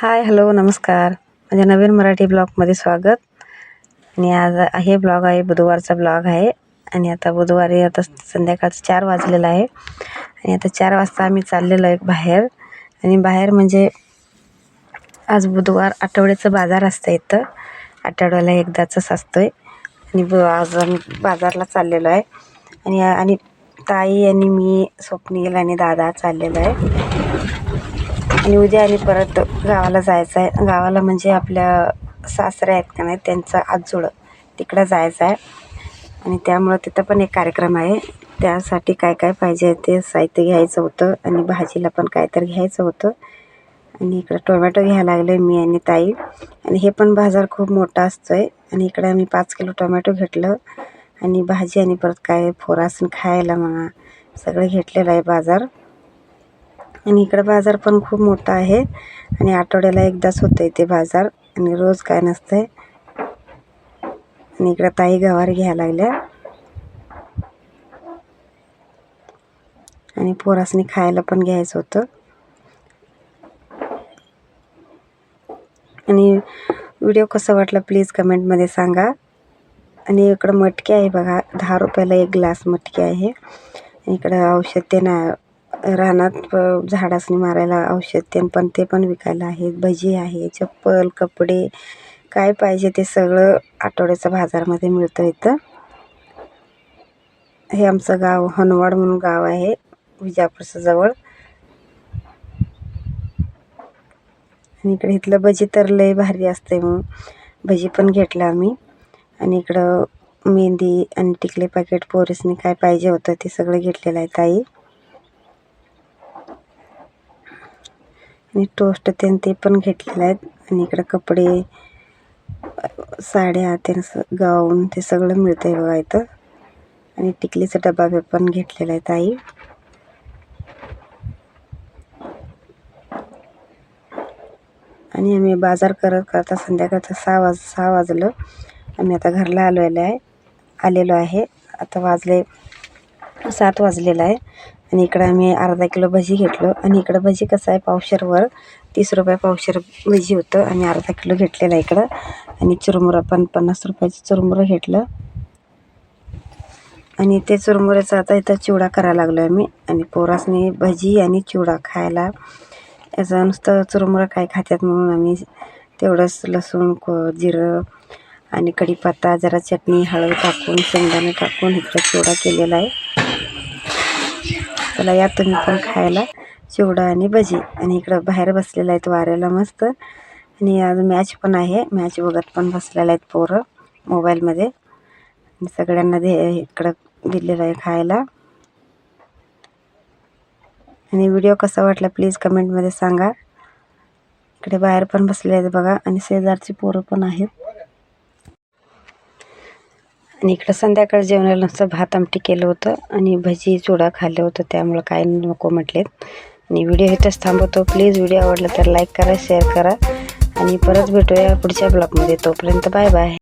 हाय, hello, नमस्कार. माझ्या नवीन मराठी ब्लॉगमध्ये स्वागत. आणि आज हे ब्लॉग आहे, बुधवारचा ब्लॉग आहे. आणि आता बुधवारी आता संध्याकाळचं 4 वाजलेलं आहे. आणि आता 4 वाजता आम्ही चाललेलो आहे बाहेर. आणि बाहेर म्हणजे आज बुधवार आठवड्याचं बाजार असतं इथं. आठवड्याला एकदाच असतोय. आणि आज आम्ही बाजारला चाललेलो आहे. आणि ताई आणि मी, स्वप्नील आणि दादा चाललेलो आहे. आणि उद्या आणि परत गावाला जायचं आहे. गावाला म्हणजे आपल्या सासरे आहेत का नाही, त्यांचं आजोळ तिकडं जायचं आहे. आणि त्यामुळं तिथं पण एक कार्यक्रम आहे. त्यासाठी काय काय पाहिजे ते साहित्य घ्यायचं होतं. आणि भाजीला पण काहीतरी घ्यायचं होतं. आणि इकडं टोमॅटो घ्यायला लागले मी आणि ताई. आणि हे पण बाजार खूप मोठा असतोय. आणि इकडं आम्ही 5 किलो टोमॅटो घेतलं. आणि भाजी आणि परत काय फोरासन खायला म्हणा सगळं घेतलेलं आहे बाजार. आणि इकडं बाजार पण खूप मोठा आहे. आणि आठवड्याला एकदाच होतं इथे बाजार. आणि रोज काय नसतंय. आणि इकडं ताई गवारी घ्यायला लागल्या. आणि पोरासनी खायला पण घ्यायचं होतं. आणि व्हिडिओ कसा वाटला प्लीज कमेंटमध्ये सांगा. आणि इकडं मटकी आहे बघा, 10 रुपयाला एक ग्लास मटकी आहे. इकडं औषध ते ना रानात झाडासनी मारायला औषध ते पण विकायला आहेत. भजी आहे, चप्पल, कपडे, काय पाहिजे ते सगळं आठवड्याच्या बाजारमध्ये मिळतं इथं. हे आमचं गाव हनवाड म्हणून गाव आहे, विजापूरच्या जवळ. आणि इकडे इथलं भजी तर लय भारी असते, मग भजी पण घेतलं आम्ही. आणि इकडं मेहंदी आणि टिकले पॅकेट पोरीसनी काय पाहिजे होतं ते सगळं घेतलेलं आहे ताई. आणि टोस्ट ते पण घेतलेलं आहेत. आणि इकडं कपडे, साड्या ते गाऊन ते सगळं मिळतं आहे बघा इथं. आणि टिकलीचा डबा पण घेतलेला आहे ताई. आणि आम्ही बाजार करत करता संध्याकाळचं 6 वाजलं. आम्ही आता घरला आलेलो आहे. आता वाजले 7 वाजलेलं आहे. आणि इकडं आम्ही अर्धा किलो भजी घेतलं. आणि इकडं भजी कसं आहे, पावशेरवर 30 रुपये पावशेर भजी होतं. आणि अर्धा किलो घेतलेलं आहे इकडं. आणि चुरमुरा पण 50 रुपयाचं चुरमुरं घेतलं. आणि ते चुरमुऱ्याचा आता इथं चिवडा करायला लागलो आम्ही. आणि पोरासनी भजी आणि चिवडा खायला, याचं नुसतं चुरमुरं काय खात्यात म्हणून आम्ही तेवढंच लसूण जिरं आणि कढीपत्ता, जरा चटणी, हळद टाकून, शेंगदाणे टाकून इकडं चिवडा केलेला आहे. त्याला या तुम्ही पण खायला चिवडा आणि भजी. आणि इकडं बाहेर बसलेला आहेत वाऱ्याला मस्त. आणि आज मॅच पण आहे, मॅच बघत पण बसलेला आहेत पोरं मोबाईलमध्ये. आणि सगळ्यांना इकडं दिलेलं आहे खायला. आणि व्हिडिओ कसा वाटला प्लीज कमेंटमध्ये सांगा. इकडे बाहेर पण बसले आहेत बघा. आणि शेजारची पोरं पण आहेत. आणि इकडं संध्याकाळ जेवणाला नुसतं भात आमटी केलं होतं. आणि भजी चिवडा खाल्लं होतं, त्यामुळं काय नको म्हटलेत. आणि व्हिडिओ इथंच थांबवतो. प्लीज व्हिडिओ आवडला तर लाईक करा, शेअर करा. आणि परत भेटूया पुढच्या ब्लॉगमध्ये. तोपर्यंत बाय बाय.